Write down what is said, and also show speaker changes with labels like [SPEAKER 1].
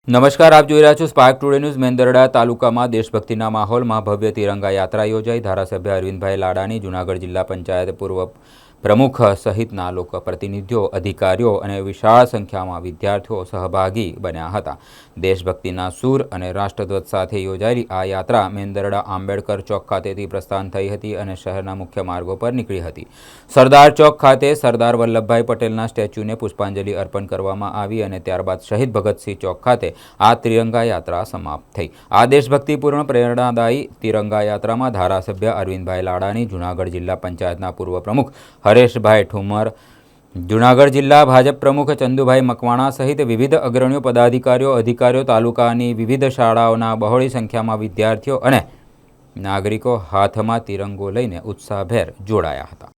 [SPEAKER 1] નમસ્કાર, આપ જોઈ રહ્યા છો સ્પાર્ક ટુડે ન્યૂઝ। મેંદરડા તાલુકામાં દેશભક્તિના માહોલમાં ભવ્ય તિરંગા યાત્રા યોજાઈ। ધારાસભ્ય અરવિંદભાઈ લાડાણી, જૂનાગઢ જિલ્લા પંચાયત પૂર્વ પ્રમુખ સહિતના લોકપ્રતિનિધિઓ, અધિકારીઓ અને વિશાળ સંખ્યામાં વિદ્યાર્થીઓ સહભાગી બન્યા હતા। દેશભક્તિના સૂર અને રાષ્ટ્રધ્વજ સાથે યોજાયેલી આ યાત્રા મેંદરડા આંબેડકર ચોક ખાતેથી પ્રસ્થાન થઈ હતી અને શહેરના મુખ્ય માર્ગો પર નીકળી હતી। સરદાર ચોક ખાતે સરદાર વલ્લભભાઈ પટેલના સ્ટેચ્યુને પુષ્પાંજલિ અર્પણ કરવામાં આવી અને ત્યારબાદ શહીદ ભગતસિંહ ચોક ખાતે આ તિરંગા યાત્રા સમાપ્ત થઈ। આ દેશભક્તિપૂર્ણ પ્રેરણાદાયી તિરંગા યાત્રામાં ધારાસભ્ય અરવિંદભાઈ લાડાણી, જૂનાગઢ જિલ્લા પંચાયતના પૂર્વ પ્રમુખ હરેશભાઈ ઠુમર, જૂનાગઢ જિલ્લા ભાજપ પ્રમુખ ચંદુભાઈ મકવાણા સહિત વિવિધ અગ્રણીઓ, પદાધિકારીઓ, અધિકારીઓ, તાલુકાની વિવિધ શાળાઓના બહોળી સંખ્યામાં વિદ્યાર્થીઓ અને નાગરિકો હાથમાં તિરંગો લઈને ઉત્સાહભેર જોડાયા હતા।